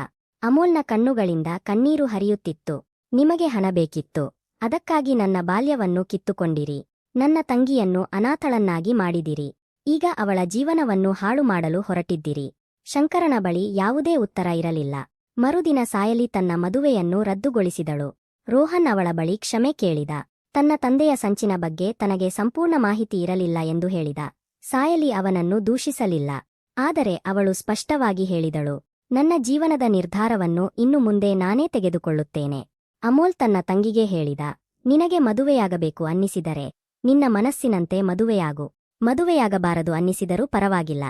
ಅಮೋಲ್ನ ಕಣ್ಣುಗಳಿಂದ ಕಣ್ಣೀರು ಹರಿಯುತ್ತಿತ್ತು. ನಿಮಗೆ ಹಣ ಬೇಕಿತ್ತು. ಅದಕ್ಕಾಗಿ ನನ್ನ ಬಾಲ್ಯವನ್ನು ಕಿತ್ತುಕೊಂಡಿರಿ. ನನ್ನ ತಂಗಿಯನ್ನು ಅನಾಥಳನ್ನಾಗಿ ಮಾಡಿದಿರಿ. ಈಗ ಅವಳ ಜೀವನವನ್ನು ಹಾಳು ಮಾಡಲು ಹೊರಟಿದ್ದಿರಿ. ಶಂಕರನ ಬಳಿ ಯಾವುದೇ ಉತ್ತರ ಇರಲಿಲ್ಲ. ಮರುದಿನ ಸಾಯಲಿ ತನ್ನ ಮದುವೆಯನ್ನು ರದ್ದುಗೊಳಿಸಿದಳು. ರೋಹನ್ ಅವಳ ಬಳಿ ಕ್ಷಮೆ ಕೇಳಿದ. ತನ್ನ ತಂದೆಯ ಸಂಚಿನ ಬಗ್ಗೆ ತನಗೆ ಸಂಪೂರ್ಣ ಮಾಹಿತಿ ಇರಲಿಲ್ಲ ಎಂದು ಹೇಳಿದ. ಸಾಯಲಿ ಅವನನ್ನು ದೂಷಿಸಲಿಲ್ಲ. ಆದರೆ ಅವಳು ಸ್ಪಷ್ಟವಾಗಿ ಹೇಳಿದಳು, ನನ್ನ ಜೀವನದ ನಿರ್ಧಾರವನ್ನು ಇನ್ನು ಮುಂದೆ ನಾನೇ ತೆಗೆದುಕೊಳ್ಳುತ್ತೇನೆ. ಅಮೋಲ್ ತನ್ನ ತಂಗಿಗೆ ಹೇಳಿದ, ನಿನಗೆ ಮದುವೆಯಾಗಬೇಕು ಅನ್ನಿಸಿದರೆ ನಿನ್ನ ಮನಸ್ಸಿನಂತೆ ಮದುವೆಯಾಗು. ಮದುವೆಯಾಗಬಾರದು ಅನ್ನಿಸಿದರೂ ಪರವಾಗಿಲ್ಲ.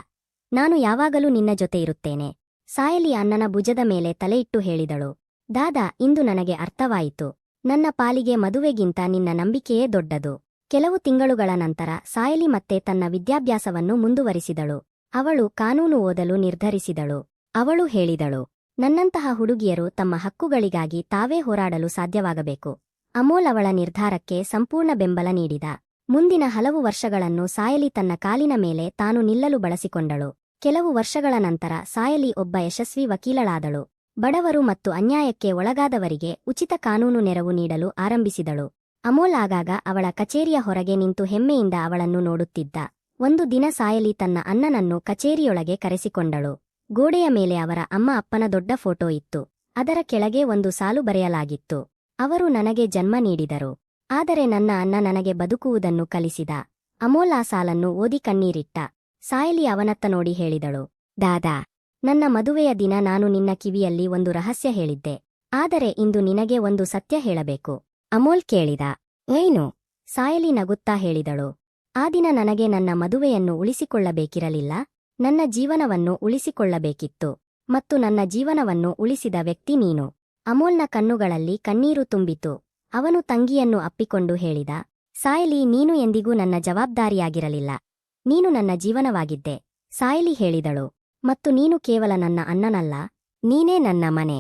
ನಾನು ಯಾವಾಗಲೂ ನಿನ್ನ ಜೊತೆ ಇರುತ್ತೇನೆ. ಸಾಯಲಿ ಅಣ್ಣನ ಭುಜದ ಮೇಲೆ ತಲೆಯಿಟ್ಟು ಹೇಳಿದಳು, ದಾದಾ, ಇಂದು ನನಗೆ ಅರ್ಥವಾಯಿತು. ನನ್ನ ಪಾಲಿಗೆ ಮದುವೆಗಿಂತ ನಿನ್ನ ನಂಬಿಕೆಯೇ ದೊಡ್ಡದು. ಕೆಲವು ತಿಂಗಳುಗಳ ನಂತರ ಸಾಯಲಿ ಮತ್ತೆ ತನ್ನ ವಿದ್ಯಾಭ್ಯಾಸವನ್ನು ಮುಂದುವರಿಸಿದಳು. ಅವಳು ಕಾನೂನು ಓದಲು ನಿರ್ಧರಿಸಿದಳು. ಅವಳು ಹೇಳಿದಳು, ನನ್ನಂತಹ ಹುಡುಗಿಯರು ತಮ್ಮ ಹಕ್ಕುಗಳಿಗಾಗಿ ತಾವೇ ಹೋರಾಡಲು ಸಾಧ್ಯವಾಗಬೇಕು. ಅಮೋಲ್ ಅವಳ ನಿರ್ಧಾರಕ್ಕೆ ಸಂಪೂರ್ಣ ಬೆಂಬಲ ನೀಡಿದ. ಮುಂದಿನ ಹಲವು ವರ್ಷಗಳನ್ನು ಸಾಯಲಿ ತನ್ನ ಕಾಲಿನ ಮೇಲೆ ತಾನು ನಿಲ್ಲಲು ಬಳಸಿಕೊಂಡಳು. ಕೆಲವು ವರ್ಷಗಳ ನಂತರ ಸಾಯಲಿ ಒಬ್ಬ ಯಶಸ್ವಿ ವಕೀಲಳಾದಳು. ಬಡವರು ಮತ್ತು ಅನ್ಯಾಯಕ್ಕೆ ಒಳಗಾದವರಿಗೆ ಉಚಿತ ಕಾನೂನು ನೆರವು ನೀಡಲು ಆರಂಭಿಸಿದಳು. ಅಮೋಲ್ ಆಗಾಗ ಅವಳ ಕಚೇರಿಯ ಹೊರಗೆ ನಿಂತು ಹೆಮ್ಮೆಯಿಂದ ಅವಳನ್ನು ನೋಡುತ್ತಿದ್ದ. ಒಂದು ದಿನ ಸಾಯಲಿ ತನ್ನ ಅಣ್ಣನನ್ನು ಕಚೇರಿಯೊಳಗೆ ಕರೆಸಿಕೊಂಡಳು. ಗೋಡೆಯ ಮೇಲೆ ಅವರ ಅಪ್ಪನ ದೊಡ್ಡ ಫೋಟೋ ಇತ್ತು. ಅದರ ಕೆಳಗೆ ಒಂದು ಸಾಲು ಬರೆಯಲಾಗಿತ್ತು, ಅವರು ನನಗೆ ಜನ್ಮ ನೀಡಿದರು, ಆದರೆ ನನ್ನ ಅಣ್ಣ ನನಗೆ ಬದುಕುವುದನ್ನು ಕಲಿಸಿದ. ಅಮೋಲ್ ಆ ಸಾಲನ್ನು ಓದಿ ಕಣ್ಣೀರಿಟ್ಟ. ಸಾಯಲಿ ಅವನತ್ತ ನೋಡಿ ಹೇಳಿದಳು, ದಾದಾ, ನನ್ನ ಮದುವೆಯ ದಿನ ನಾನು ನಿನ್ನ ಕಿವಿಯಲ್ಲಿ ಒಂದು ರಹಸ್ಯ ಹೇಳಿದ್ದೆ. ಆದರೆ ಇಂದು ನಿನಗೆ ಒಂದು ಸತ್ಯ ಹೇಳಬೇಕು. ಅಮೋಲ್ ಕೇಳಿದ, ಏನು? ಸಾಯಲಿ ನಗುತ್ತಾ ಹೇಳಿದಳು, ಆ ದಿನ ನನಗೆ ನನ್ನ ಮದುವೆಯನ್ನು ಉಳಿಸಿಕೊಳ್ಳಬೇಕಿರಲಿಲ್ಲ, ನನ್ನ ಜೀವನವನ್ನು ಉಳಿಸಿಕೊಳ್ಳಬೇಕಿತ್ತು. ಮತ್ತು ನನ್ನ ಜೀವನವನ್ನು ಉಳಿಸಿದ ವ್ಯಕ್ತಿ ನೀನು. ಅಮೋಲ್ನ ಕಣ್ಣುಗಳಲ್ಲಿ ಕಣ್ಣೀರು ತುಂಬಿತು. ಅವನು ತಂಗಿಯನ್ನು ಅಪ್ಪಿಕೊಂಡು ಹೇಳಿದ, ಸಾಯಲಿ, ನೀನು ಎಂದಿಗೂ ನನ್ನ ಜವಾಬ್ದಾರಿಯಾಗಿರಲಿಲ್ಲ. ನೀನು ನನ್ನ ಜೀವನವಾಗಿದ್ದೆ. ಸಾಯಲಿ ಹೇಳಿದಳು, ಮತ್ತು ನೀನು ಕೇವಲ ನನ್ನ ಅಣ್ಣನಲ್ಲ, ನೀನೇ ನನ್ನ ಮನೆ.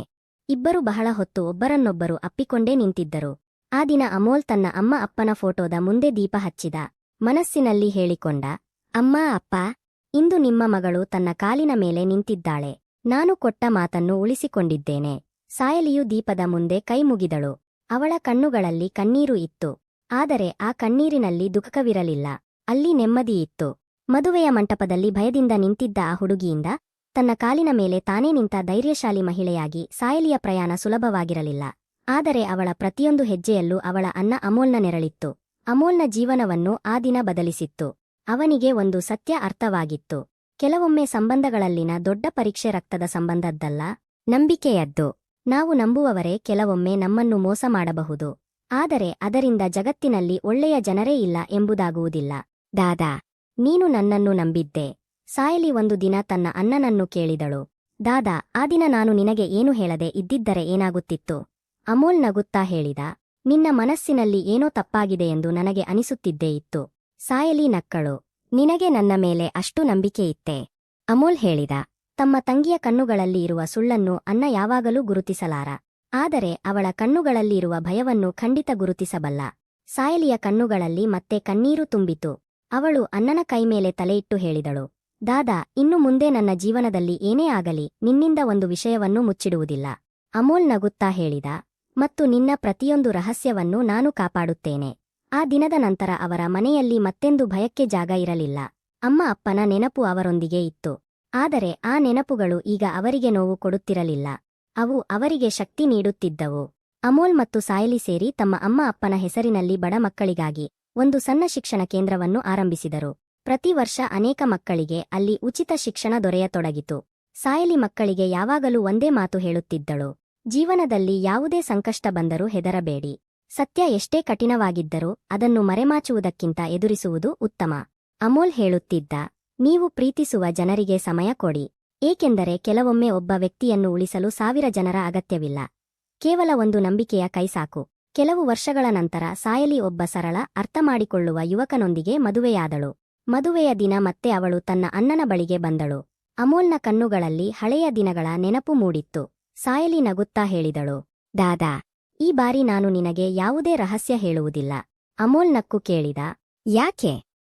ಇಬ್ಬರು ಬಹಳ ಹೊತ್ತು ಒಬ್ಬರನ್ನೊಬ್ಬರು ಅಪ್ಪಿಕೊಂಡೇ ನಿಂತಿದ್ದರು. ಆ ದಿನ ಅಮೋಲ್ ತನ್ನ ಅಪ್ಪನ ಫೋಟೋದ ಮುಂದೆ ದೀಪ ಹಚ್ಚಿದ. ಮನಸ್ಸಿನಲ್ಲಿ ಹೇಳಿಕೊಂಡ, ಅಮ್ಮ, ಅಪ್ಪ, ಇಂದು ನಿಮ್ಮ ಮಗಳು ತನ್ನ ಕಾಲಿನ ಮೇಲೆ ನಿಂತಿದ್ದಾಳೆ. ನಾನು ಕೊಟ್ಟ ಮಾತನ್ನು ಉಳಿಸಿಕೊಂಡಿದ್ದೇನೆ. ಸಾಯಲಿಯು ದೀಪದ ಮುಂದೆ ಕೈ ಮುಗಿದಳು. ಅವಳ ಕಣ್ಣುಗಳಲ್ಲಿ ಕಣ್ಣೀರು ಇತ್ತು. ಆದರೆ ಆ ಕಣ್ಣೀರಿನಲ್ಲಿ ದುಃಖವಿರಲಿಲ್ಲ, ಅಲ್ಲಿ ನೆಮ್ಮದಿಯಿತ್ತು. ಮದುವೆಯ ಮಂಟಪದಲ್ಲಿ ಭಯದಿಂದ ನಿಂತಿದ್ದ ಆ ಹುಡುಗಿಯಿಂದ ತನ್ನ ಕಾಲಿನ ಮೇಲೆ ತಾನೇ ನಿಂತ ಧೈರ್ಯಶಾಲಿ ಮಹಿಳೆಯಾಗಿ ಸಾಯಲಿಯ ಪ್ರಯಾಣ ಸುಲಭವಾಗಿರಲಿಲ್ಲ. ಆದರೆ ಅವಳ ಪ್ರತಿಯೊಂದು ಹೆಜ್ಜೆಯಲ್ಲೂ ಅವಳ ಅಣ್ಣ ಅಮೋಲ್ನ ನೆರಳಿತ್ತು. ಅಮೋಲ್ನ ಜೀವನವನ್ನು ಆ ದಿನ ಬದಲಿಸಿತ್ತು. ಅವನಿಗೆ ಒಂದು ಸತ್ಯ ಅರ್ಥವಾಗಿತ್ತು. ಕೆಲವೊಮ್ಮೆ ಸಂಬಂಧಗಳಲ್ಲಿನ ದೊಡ್ಡ ಪರೀಕ್ಷೆ ರಕ್ತದ ಸಂಬಂಧದ್ದಲ್ಲ, ನಂಬಿಕೆಯದ್ದು. ನಾವು ನಂಬುವವರೇ ಕೆಲವೊಮ್ಮೆ ನಮ್ಮನ್ನು ಮೋಸ ಮಾಡಬಹುದು. ಆದರೆ ಅದರಿಂದ ಜಗತ್ತಿನಲ್ಲಿ ಒಳ್ಳೆಯ ಜನರೇ ಇಲ್ಲ ಎಂಬುದಾಗುವುದಿಲ್ಲ. ದಾದಾ, ನೀನು ನನ್ನನ್ನು ನಂಬಿದ್ದೆ. ಸಾಯಲಿ ಒಂದು ದಿನ ತನ್ನ ಅಣ್ಣನನ್ನು ಕೇಳಿದಳು, ದಾದಾ, ಆ ದಿನ ನಾನು ನಿನಗೆ ಏನು ಹೇಳದೆ ಇದ್ದಿದ್ದರೆ ಏನಾಗುತ್ತಿತ್ತು? ಅಮೋಲ್ ನಗುತ್ತಾ ಹೇಳಿದ, ನಿನ್ನ ಮನಸ್ಸಿನಲ್ಲಿ ಏನೋ ತಪ್ಪಾಗಿದೆ ಎಂದು ನನಗೆ ಅನಿಸುತ್ತಿದ್ದೇ ಇತ್ತು. ಸಾಯಲಿ ನಕ್ಕಳು, ನಿನಗೆ ನನ್ನ ಮೇಲೆ ಅಷ್ಟು ನಂಬಿಕೆ ಇತ್ತೆ? ಅಮೋಲ್ ಹೇಳಿದ. ತಮ್ಮ ತಂಗಿಯ ಕಣ್ಣುಗಳಲ್ಲಿ ಇರುವ ಸುಳ್ಳನ್ನು ಅಣ್ಣ ಯಾವಾಗಲೂ ಗುರುತಿಸಲಾರ. ಆದರೆ ಅವಳ ಕಣ್ಣುಗಳಲ್ಲಿ ಇರುವ ಭಯವನ್ನು ಖಂಡಿತ ಗುರುತಿಸಬಲ್ಲ. ಸಾಯಲಿಯ ಕಣ್ಣುಗಳಲ್ಲಿ ಮತ್ತೆ ಕಣ್ಣೀರು ತುಂಬಿತು. ಅವಳು ಅಣ್ಣನ ಕೈಮೇಲೆ ತಲೆಯಿಟ್ಟು ಹೇಳಿದಳು, ದಾದಾ, ಇನ್ನು ಮುಂದೆ ನನ್ನ ಜೀವನದಲ್ಲಿ ಏನೇ ಆಗಲಿ ನಿನ್ನಿಂದ ಒಂದು ವಿಷಯವನ್ನೂ ಮುಚ್ಚಿಡುವುದಿಲ್ಲ. ಅಮೋಲ್ ನಗುತ್ತಾ ಹೇಳಿದ, ಮತ್ತು ನಿನ್ನ ಪ್ರತಿಯೊಂದು ರಹಸ್ಯವನ್ನೂ ನಾನು ಕಾಪಾಡುತ್ತೇನೆ. ಆ ದಿನದ ನಂತರ ಅವರ ಮನೆಯಲ್ಲಿ ಮತ್ತೆಂದು ಭಯಕ್ಕೆ ಜಾಗ ಇರಲಿಲ್ಲ. ಅಮ್ಮ ಅಪ್ಪನ ನೆನಪು ಅವರೊಂದಿಗೆ ಇತ್ತು. ಆದರೆ ಆ ನೆನಪುಗಳು ಈಗ ಅವರಿಗೆ ನೋವು ಕೊಡುತ್ತಿರಲಿಲ್ಲ. ಅವು ಅವರಿಗೆ ಶಕ್ತಿ ನೀಡುತ್ತಿದ್ದವು. ಅಮೋಲ್ ಮತ್ತು ಸಾಯಲಿ ಸೇರಿ ತಮ್ಮ ಅಮ್ಮ ಅಪ್ಪನ ಹೆಸರಿನಲ್ಲಿ ಬಡ ಮಕ್ಕಳಿಗಾಗಿ ಒಂದು ಸಣ್ಣ ಶಿಕ್ಷಣ ಕೇಂದ್ರವನ್ನು ಆರಂಭಿಸಿದರು. ಪ್ರತಿ ವರ್ಷ ಅನೇಕ ಮಕ್ಕಳಿಗೆ ಅಲ್ಲಿ ಉಚಿತ ಶಿಕ್ಷಣ ದೊರೆಯತೊಡಗಿತು. ಸಾಯಲಿ ಮಕ್ಕಳಿಗೆ ಯಾವಾಗಲೂ ಒಂದೇ ಮಾತು ಹೇಳುತ್ತಿದ್ದಳು, ಜೀವನದಲ್ಲಿ ಯಾವುದೇ ಸಂಕಷ್ಟ ಬಂದರೂ ಹೆದರಬೇಡಿ. ಸತ್ಯ ಎಷ್ಟೇ ಕಠಿಣವಾಗಿದ್ದರೂ ಅದನ್ನು ಮರೆಮಾಚುವುದಕ್ಕಿಂತ ಎದುರಿಸುವುದು ಉತ್ತಮ. ಅಮೋಲ್ ಹೇಳುತ್ತಿದ್ದ, ನೀವು ಪ್ರೀತಿಸುವ ಜನರಿಗೆ ಸಮಯ ಕೊಡಿ. ಏಕೆಂದರೆ ಕೆಲವೊಮ್ಮೆ ಒಬ್ಬ ವ್ಯಕ್ತಿಯನ್ನು ಉಳಿಸಲು 1000 ಜನರ ಅಗತ್ಯವಿಲ್ಲ. ಕೇವಲ ಒಂದು ನಂಬಿಕೆಯ ಕೈ ಸಾಕು. ಕೆಲವು ವರ್ಷಗಳ ನಂತರ ಸಾಯಲಿ ಒಬ್ಬ ಸರಳ, ಅರ್ಥಮಾಡಿಕೊಳ್ಳುವ ಯುವಕನೊಂದಿಗೆ ಮದುವೆಯಾದಳು. ಮದುವೆಯ ದಿನ ಮತ್ತೆ ಅವಳು ತನ್ನ ಅಣ್ಣನ ಬಳಿಗೆ ಬಂದಳು. ಅಮೋಲ್ನ ಕಣ್ಣುಗಳಲ್ಲಿ ಹಳೆಯ ದಿನಗಳ ನೆನಪು ಮೂಡಿತ್ತು. ಸಾಯಲಿ ನಗುತ್ತಾ ಹೇಳಿದಳು, ದಾದಾ, ಈ ಬಾರಿ ನಾನು ನಿನಗೆ ಯಾವುದೇ ರಹಸ್ಯ ಹೇಳುವುದಿಲ್ಲ. ಅಮೋಲ್ ನಕ್ಕು ಕೇಳಿದ, ಯಾಕೆ?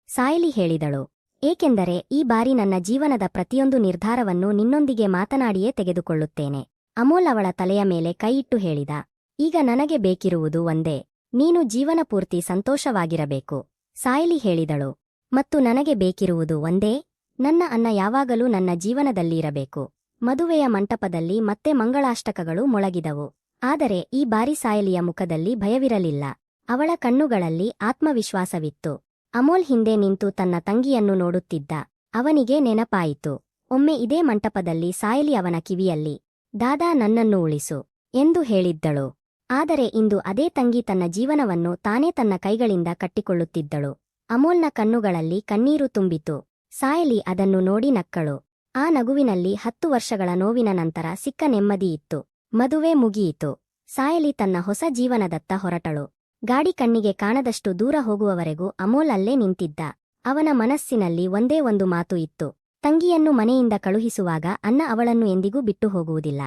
ಸಾಯಲಿ ಹೇಳಿದಳು, ಏಕೆಂದರೆ ಈ ಬಾರಿ ನನ್ನ ಜೀವನದ ಪ್ರತಿಯೊಂದು ನಿರ್ಧಾರವನ್ನು ನಿನ್ನೊಂದಿಗೆ ಮಾತನಾಡಿಯೇ ತೆಗೆದುಕೊಳ್ಳುತ್ತೇನೆ. ಅಮೋಲ್ ಅವಳ ತಲೆಯ ಮೇಲೆ ಕೈಯಿಟ್ಟು ಹೇಳಿದ, ಈಗ ನನಗೆ ಬೇಕಿರುವುದು ಒಂದೇ, ನೀನು ಜೀವನಪೂರ್ತಿ ಸಂತೋಷವಾಗಿರಬೇಕು. ಸಾಯಲಿ ಹೇಳಿದಳು, ಮತ್ತು ನನಗೆ ಬೇಕಿರುವುದು ಒಂದೇ, ನನ್ನ ಅಣ್ಣ ಯಾವಾಗಲೂ ನನ್ನ ಜೀವನದಲ್ಲಿ ಇರಬೇಕು. ಮದುವೆಯ ಮಂಟಪದಲ್ಲಿ ಮತ್ತೆ ಮಂಗಳಾಷ್ಟಕಗಳು ಮೊಳಗಿದವು. ಆದರೆ ಈ ಬಾರಿ ಸಾಯಲಿಯ ಮುಖದಲ್ಲಿ ಭಯವಿರಲಿಲ್ಲ. ಅವಳ ಕಣ್ಣುಗಳಲ್ಲಿ ಆತ್ಮವಿಶ್ವಾಸವಿತ್ತು. ಅಮೋಲ್ ಹಿಂದೆ ನಿಂತು ತನ್ನ ತಂಗಿಯನ್ನು ನೋಡುತ್ತಿದ್ದ. ಅವನಿಗೆ ನೆನಪಾಯಿತು. ಒಮ್ಮೆ ಇದೇ ಮಂಟಪದಲ್ಲಿ ಸಾಯಲಿ ಅವನ ಕಿವಿಯಲ್ಲಿ, ದಾದಾ, ನನ್ನನ್ನು ಉಳಿಸು ಎಂದು ಹೇಳಿದ್ದಳು. ಆದರೆ ಇಂದು ಅದೇ ತಂಗಿ ತನ್ನ ಜೀವನವನ್ನು ತಾನೇ ತನ್ನ ಕೈಗಳಿಂದ ಕಟ್ಟಿಕೊಳ್ಳುತ್ತಿದ್ದಳು. ಅಮೋಲ್ನ ಕಣ್ಣುಗಳಲ್ಲಿ ಕಣ್ಣೀರು ತುಂಬಿತು. ಸಾಯಲಿ ಅದನ್ನು ನೋಡಿ ನಕ್ಕಳು. ಆ ನಗುವಿನಲ್ಲಿ 10 ವರ್ಷಗಳ ನೋವಿನ ನಂತರ ಸಿಕ್ಕ ನೆಮ್ಮದಿಯಿತ್ತು. ಮದುವೆ ಮುಗಿಯಿತು. ಸಾಯಲಿ ತನ್ನ ಹೊಸ ಜೀವನದತ್ತ ಹೊರಟಳು. ಗಾಡಿ ಕಣ್ಣಿಗೆ ಕಾಣದಷ್ಟು ದೂರ ಹೋಗುವವರೆಗೂ ಅಮೋಲ್ ಅಲ್ಲೇ ನಿಂತಿದ್ದ. ಅವನ ಮನಸ್ಸಿನಲ್ಲಿ ಒಂದೇ ಒಂದು ಮಾತು ಇತ್ತು, ತಂಗಿಯನ್ನು ಮನೆಯಿಂದ ಕಳುಹಿಸುವಾಗ ಅಣ್ಣ ಅವಳನ್ನು ಎಂದಿಗೂ ಬಿಟ್ಟು ಹೋಗುವುದಿಲ್ಲ.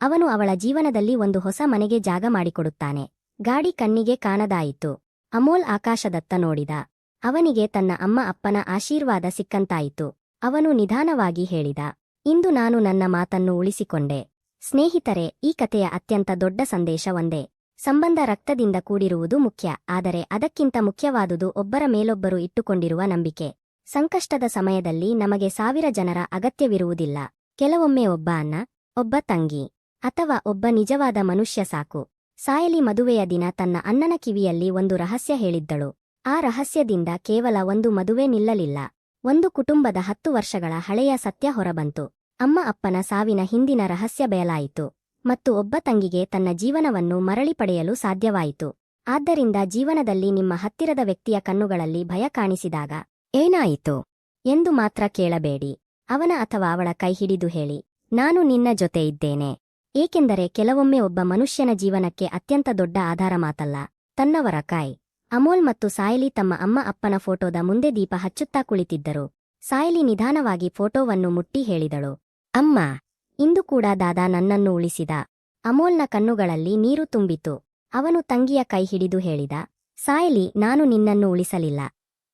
ಅವನು ಅವಳ ಜೀವನದಲ್ಲಿ ಒಂದು ಹೊಸ ಮನೆಗೆ ಜಾಗ ಮಾಡಿಕೊಡುತ್ತಾನೆ. ಗಾಡಿ ಕಣ್ಣಿಗೆ ಕಾಣದಾಯಿತು. ಅಮೋಲ್ ಆಕಾಶದತ್ತ ನೋಡಿದ. ಅವನಿಗೆ ತನ್ನ ಅಮ್ಮ ಅಪ್ಪನ ಆಶೀರ್ವಾದ ಸಿಕ್ಕಂತಾಯಿತು. ಅವನು ನಿಧಾನವಾಗಿ ಹೇಳಿದ, ಇಂದು ನಾನು ನನ್ನ ಮಾತನ್ನು ಉಳಿಸಿಕೊಂಡೆ. ಸ್ನೇಹಿತರೆ, ಈ ಕಥೆಯ ಅತ್ಯಂತ ದೊಡ್ಡ ಸಂದೇಶ ಒಂದೇ, ಸಂಬಂಧ ರಕ್ತದಿಂದ ಕೂಡಿರುವುದು ಮುಖ್ಯ, ಆದರೆ ಅದಕ್ಕಿಂತ ಮುಖ್ಯವಾದುದು ಒಬ್ಬರ ಮೇಲೊಬ್ಬರು ಇಟ್ಟುಕೊಂಡಿರುವ ನಂಬಿಕೆ. ಸಂಕಷ್ಟದ ಸಮಯದಲ್ಲಿ ನಮಗೆ 1000 ಜನರ ಅಗತ್ಯವಿರುವುದಿಲ್ಲ. ಕೆಲವೊಮ್ಮೆ ಒಬ್ಬ ಅಣ್ಣ, ಒಬ್ಬ ತಂಗಿ, ಅಥವಾ ಒಬ್ಬ ನಿಜವಾದ ಮನುಷ್ಯ ಸಾಕು. ಸಾಯಲಿ ಮದುವೆಯ ದಿನ ತನ್ನ ಅಣ್ಣನ ಕಿವಿಯಲ್ಲಿ ಒಂದು ರಹಸ್ಯ ಹೇಳಿದ್ದಳು. ಆ ರಹಸ್ಯದಿಂದ ಕೇವಲ ಒಂದು ಮದುವೆ ನಿಲ್ಲಲಿಲ್ಲ, ಒಂದು ಕುಟುಂಬದ 10 ವರ್ಷಗಳ ಹಳೆಯ ಸತ್ಯ ಹೊರಬಂತು. ಅಮ್ಮ ಅಪ್ಪನ ಸಾವಿನ ಹಿಂದಿನ ರಹಸ್ಯ ಬಯಲಾಯಿತು, ಮತ್ತು ಒಬ್ಬ ತಂಗಿಗೆ ತನ್ನ ಜೀವನವನ್ನು ಮರಳಿ ಪಡೆಯಲು ಸಾಧ್ಯವಾಯಿತು. ಆದ್ದರಿಂದ ಜೀವನದಲ್ಲಿ ನಿಮ್ಮ ಹತ್ತಿರದ ವ್ಯಕ್ತಿಯ ಕಣ್ಣುಗಳಲ್ಲಿ ಭಯ ಕಾಣಿಸಿದಾಗ ಏನಾಯಿತು ಎಂದು ಮಾತ್ರ ಕೇಳಬೇಡಿ. ಅವನ ಅಥವಾ ಅವಳ ಕೈ ಹಿಡಿದು ಹೇಳಿ, ನಾನು ನಿನ್ನ ಜೊತೆ ಇದ್ದೇನೆ. ಏಕೆಂದರೆ ಕೆಲವೊಮ್ಮೆ ಒಬ್ಬ ಮನುಷ್ಯನ ಜೀವನಕ್ಕೆ ಅತ್ಯಂತ ದೊಡ್ಡ ಆಧಾರ ಮಾತಲ್ಲ, ತನ್ನವರ ಕೈ. ಅಮೋಲ್ ಮತ್ತು ಸಾಯಲಿ ತಮ್ಮ ಅಮ್ಮ ಅಪ್ಪನ ಫೋಟೋದ ಮುಂದೆ ದೀಪ ಹಚ್ಚುತ್ತಾ ಕುಳಿತಿದ್ದರು. ಸಾಯಲಿ ನಿಧಾನವಾಗಿ ಫೋಟೋವನ್ನು ಮುಟ್ಟಿ ಹೇಳಿದಳು, ಅಮ್ಮ, ಇಂದು ಕೂಡ ದಾದಾ ನನ್ನನ್ನು ಉಳಿಸಿದ. ಅಮೋಲ್ನ ಕಣ್ಣುಗಳಲ್ಲಿ ನೀರು ತುಂಬಿತು. ಅವನು ತಂಗಿಯ ಕೈ ಹಿಡಿದು ಹೇಳಿದ, ಸಾಯಲಿ, ನಾನು ನಿನ್ನನ್ನು ಉಳಿಸಲಿಲ್ಲ.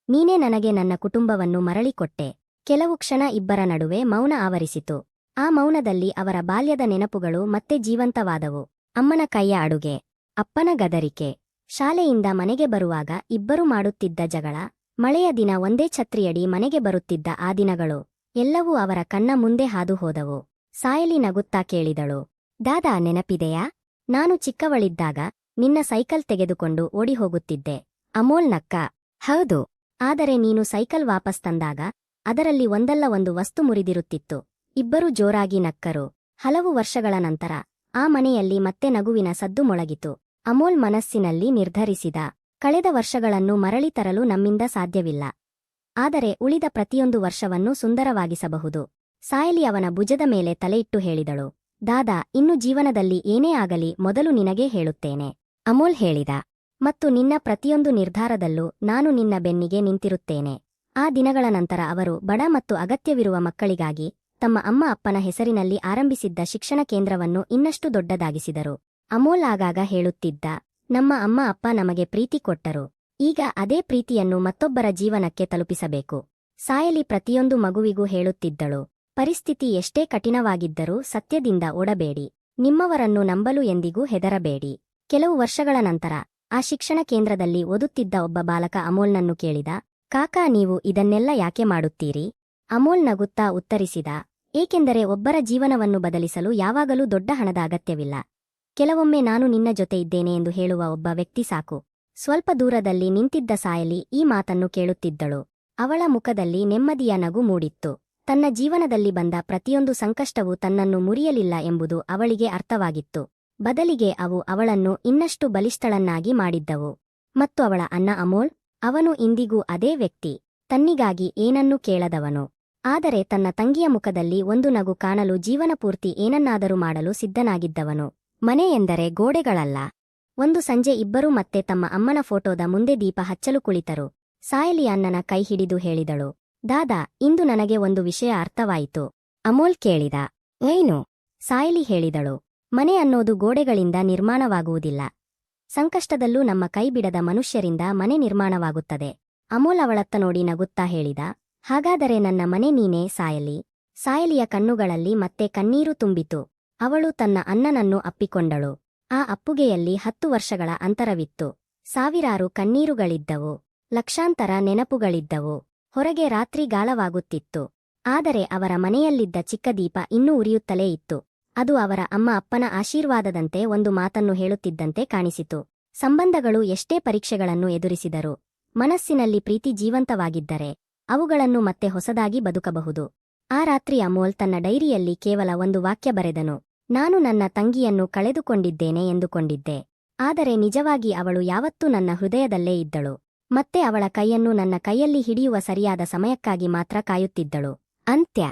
ನೀನೇ ನನಗೆ ನನ್ನ ಕುಟುಂಬವನ್ನು ಮರಳಿಕೊಟ್ಟೆ. ಕೆಲವು ಕ್ಷಣ ಇಬ್ಬರ ನಡುವೆ ಮೌನ ಆವರಿಸಿತು. ಆ ಮೌನದಲ್ಲಿ ಅವರ ಬಾಲ್ಯದ ನೆನಪುಗಳು ಮತ್ತೆ ಜೀವಂತವಾದವು. ಅಮ್ಮನ ಕೈಯ ಅಡುಗೆ, ಅಪ್ಪನ ಗದರಿಕೆ, ಶಾಲೆಯಿಂದ ಮನೆಗೆ ಬರುವಾಗ ಇಬ್ಬರು ಮಾಡುತ್ತಿದ್ದ ಜಗಳ, ಮಳೆಯ ದಿನ ಒಂದೇ ಛತ್ರಿಯಡಿ ಮನೆಗೆ ಬರುತ್ತಿದ್ದ ಆ ದಿನಗಳು, ಎಲ್ಲವೂ ಅವರ ಕಣ್ಣ ಮುಂದೆ ಹಾದು ಹೋದವು. ಸಾಯಲಿ ನಗುತ್ತಾ ಕೇಳಿದಳು, ದಾದಾ, ನೆನಪಿದೆಯಾ? ನಾನು ಚಿಕ್ಕವಳಿದ್ದಾಗ ನಿನ್ನ ಸೈಕಲ್ ತೆಗೆದುಕೊಂಡು ಓಡಿ ಹೋಗುತ್ತಿದ್ದೆ. ಅಮೋಲ್ ನಕ್ಕ, ಹೌದು. ಆದರೆ ನೀನು ಸೈಕಲ್ ವಾಪಸ್ ತಂದಾಗ ಅದರಲ್ಲಿ ಒಂದಲ್ಲ ಒಂದು ವಸ್ತು ಮುರಿದಿರುತ್ತಿತ್ತು. ಇಬ್ಬರೂ ಜೋರಾಗಿ ನಕ್ಕರು. ಹಲವು ವರ್ಷಗಳ ನಂತರ ಆ ಮನೆಯಲ್ಲಿ ಮತ್ತೆ ನಗುವಿನ ಸದ್ದು ಮೊಳಗಿತು. ಅಮೋಲ್ ಮನಸ್ಸಿನಲ್ಲಿ ನಿರ್ಧರಿಸಿದ, ಕಳೆದ ವರ್ಷಗಳನ್ನು ಮರಳಿ ತರಲು ನಮ್ಮಿಂದ ಸಾಧ್ಯವಿಲ್ಲ, ಆದರೆ ಉಳಿದ ಪ್ರತಿಯೊಂದು ವರ್ಷವನ್ನು ಸುಂದರವಾಗಿಸಬಹುದು. ಸಾಯಲಿ ಅವನ ಭುಜದ ಮೇಲೆ ತಲೆಯಿಟ್ಟು ಹೇಳಿದಳು, ದಾದಾ, ಇನ್ನು ಜೀವನದಲ್ಲಿ ಏನೇ ಆಗಲಿ ಮೊದಲು ನಿನಗೇ ಹೇಳುತ್ತೇನೆ. ಅಮೋಲ್ ಹೇಳಿದ, ಮತ್ತು ನಿನ್ನ ಪ್ರತಿಯೊಂದು ನಿರ್ಧಾರದಲ್ಲೂ ನಾನು ನಿನ್ನ ಬೆನ್ನಿಗೆ ನಿಂತಿರುತ್ತೇನೆ. ಆ ದಿನಗಳ ನಂತರ ಅವರು ಬಡ ಮತ್ತು ಅಗತ್ಯವಿರುವ ಮಕ್ಕಳಿಗಾಗಿ ತಮ್ಮ ಅಮ್ಮ ಅಪ್ಪನ ಹೆಸರಿನಲ್ಲಿ ಆರಂಭಿಸಿದ್ದ ಶಿಕ್ಷಣ ಕೇಂದ್ರವನ್ನು ಇನ್ನಷ್ಟು ದೊಡ್ಡದಾಗಿಸಿದರು. ಅಮೋಲ್ ಆಗಾಗ ಹೇಳುತ್ತಿದ್ದ, ನಮ್ಮ ಅಮ್ಮ ಅಪ್ಪ ನಮಗೆ ಪ್ರೀತಿ ಕೊಟ್ಟರು, ಈಗ ಅದೇ ಪ್ರೀತಿಯನ್ನು ಮತ್ತೊಬ್ಬರ ಜೀವನಕ್ಕೆ ತಲುಪಿಸಬೇಕು. ಸಾಯಲಿ ಪ್ರತಿಯೊಂದು ಮಗುವಿಗೂ ಹೇಳುತ್ತಿದ್ದಳು, ಪರಿಸ್ಥಿತಿ ಎಷ್ಟೇ ಕಠಿಣವಾಗಿದ್ದರೂ ಸತ್ಯದಿಂದ ಓಡಬೇಡಿ, ನಿಮ್ಮವರನ್ನು ನಂಬಲು ಎಂದಿಗೂ ಹೆದರಬೇಡಿ. ಕೆಲವು ವರ್ಷಗಳ ನಂತರ ಆ ಶಿಕ್ಷಣ ಕೇಂದ್ರದಲ್ಲಿ ಓದುತ್ತಿದ್ದ ಒಬ್ಬ ಬಾಲಕ ಅಮೋಲ್ನನ್ನು ಕೇಳಿದ, ಕಾಕಾ, ನೀವು ಇದನ್ನೆಲ್ಲ ಯಾಕೆ ಮಾಡುತ್ತೀರಿ? ಅಮೋಲ್ ನಗುತ್ತಾ ಉತ್ತರಿಸಿದ, ಏಕೆಂದರೆ ಒಬ್ಬರ ಜೀವನವನ್ನು ಬದಲಿಸಲು ಯಾವಾಗಲೂ ದೊಡ್ಡ ಹಣದ ಅಗತ್ಯವಿಲ್ಲ. ಕೆಲವೊಮ್ಮೆ ನಾನು ನಿನ್ನ ಜೊತೆ ಇದ್ದೇನೆ ಎಂದು ಹೇಳುವ ಒಬ್ಬ ವ್ಯಕ್ತಿ ಸಾಕು. ಸ್ವಲ್ಪ ದೂರದಲ್ಲಿ ನಿಂತಿದ್ದ ಸಾಯಲಿ ಈ ಮಾತನ್ನು ಕೇಳುತ್ತಿದ್ದಳು. ಅವಳ ಮುಖದಲ್ಲಿ ನೆಮ್ಮದಿಯ ನಗು ಮೂಡಿತ್ತು. ತನ್ನ ಜೀವನದಲ್ಲಿ ಬಂದ ಪ್ರತಿಯೊಂದು ಸಂಕಷ್ಟವೂ ತನ್ನನ್ನು ಮುರಿಯಲಿಲ್ಲ ಎಂಬುದು ಅವಳಿಗೆ ಅರ್ಥವಾಗಿತ್ತು. ಬದಲಿಗೆ ಅವು ಅವಳನ್ನು ಇನ್ನಷ್ಟು ಬಲಿಷ್ಠಳನ್ನಾಗಿ ಮಾಡಿದ್ದವು. ಮತ್ತು ಅವಳ ಅಣ್ಣ ಅಮೋಲ್, ಅವನು ಇಂದಿಗೂ ಅದೇ ವ್ಯಕ್ತಿ, ತನ್ನಿಗಾಗಿ ಏನನ್ನೂ ಕೇಳದವನು. ಆದರೆ ತನ್ನ ತಂಗಿಯ ಮುಖದಲ್ಲಿ ಒಂದು ನಗು ಕಾಣಲು ಜೀವನಪೂರ್ತಿ ಏನನ್ನಾದರೂ ಮಾಡಲು ಸಿದ್ಧನಾಗಿದ್ದವನು. ಮನೆ ಎಂದರೆ ಗೋಡೆಗಳಲ್ಲ. ಒಂದು ಸಂಜೆ ಇಬ್ಬರೂ ಮತ್ತೆ ತಮ್ಮ ಅಮ್ಮನ ಫೋಟೋದ ಮುಂದೆ ದೀಪ ಹಚ್ಚಲು ಕುಳಿತರು. ಸಾಯಲಿ ಅಣ್ಣನ ಕೈ ಹಿಡಿದು ಹೇಳಿದಳು, ದಾದಾ, ಇಂದು ನನಗೆ ಒಂದು ವಿಷಯ ಅರ್ಥವಾಯಿತು. ಅಮೋಲ್ ಕೇಳಿದ, ಏನು? ಸಾಯಲಿ ಹೇಳಿದಳು, ಮನೆ ಅನ್ನೋದು ಗೋಡೆಗಳಿಂದ ನಿರ್ಮಾಣವಾಗುವುದಿಲ್ಲ. ಸಂಕಷ್ಟದಲ್ಲೂ ನಮ್ಮ ಕೈ ಬಿಡದ ಮನುಷ್ಯರಿಂದ ಮನೆ ನಿರ್ಮಾಣವಾಗುತ್ತದೆ. ಅಮೋಲ್ ಅವಳತ್ತ ನೋಡಿ ನಗುತ್ತಾ ಹೇಳಿದ, ಹಾಗಾದರೆ ನನ್ನ ಮನೆ ನೀನೇ ಸಾಯಲಿ. ಸಾಯಲಿಯ ಕಣ್ಣುಗಳಲ್ಲಿ ಮತ್ತೆ ಕಣ್ಣೀರು ತುಂಬಿತು. ಅವಳು ತನ್ನ ಅಣ್ಣನನ್ನು ಅಪ್ಪಿಕೊಂಡಳು. ಆ ಅಪ್ಪುಗೆಯಲ್ಲಿ 10 ವರ್ಷಗಳ ಅಂತರವಿತ್ತು. ಸಾವಿರಾರು ಕಣ್ಣೀರುಗಳಿದ್ದವು, ಲಕ್ಷಾಂತರ ನೆನಪುಗಳಿದ್ದವು. ಹೊರಗೆ ರಾತ್ರಿ ಗಾಳವಾಗುತ್ತಿತ್ತು. ಆದರೆ ಅವರ ಮನೆಯಲ್ಲಿದ್ದ ಚಿಕ್ಕ ದೀಪ ಇನ್ನೂ ಉರಿಯುತ್ತಲೇ ಇತ್ತು. ಅದು ಅವರ ಅಮ್ಮ ಅಪ್ಪನ ಆಶೀರ್ವಾದದಂತೆ ಒಂದು ಮಾತನ್ನು ಹೇಳುತ್ತಿದ್ದಂತೆ ಕಾಣಿಸಿತು. ಸಂಬಂಧಗಳು ಎಷ್ಟೇ ಪರೀಕ್ಷೆಗಳನ್ನು ಎದುರಿಸಿದರೂ ಮನಸ್ಸಿನಲ್ಲಿ ಪ್ರೀತಿ ಜೀವಂತವಾಗಿದ್ದರೆ ಅವುಗಳನ್ನು ಮತ್ತೆ ಹೊಸದಾಗಿ ಬದುಕಬಹುದು. ಆ ರಾತ್ರಿ ಅಮೋಲ್ ತನ್ನ ಡೈರಿಯಲ್ಲಿ ಕೇವಲ ಒಂದು ವಾಕ್ಯ ಬರೆದನು, ನಾನು ನನ್ನ ತಂಗಿಯನ್ನು ಕಳೆದುಕೊಂಡಿದ್ದೇನೆ ಎಂದುಕೊಂಡಿದ್ದೆ. ಆದರೆ ನಿಜವಾಗಿ ಅವಳು ಯಾವತ್ತೂ ನನ್ನ ಹೃದಯದಲ್ಲೇ ಇದ್ದಳು. ಮತ್ತೆ ಅವಳ ಕೈಯನ್ನು ನನ್ನ ಕೈಯಲ್ಲಿ ಹಿಡಿಯುವ ಸರಿಯಾದ ಸಮಯಕ್ಕಾಗಿ ಮಾತ್ರ ಕಾಯುತ್ತಿದ್ದಳು. ಅಂತ್ಯ.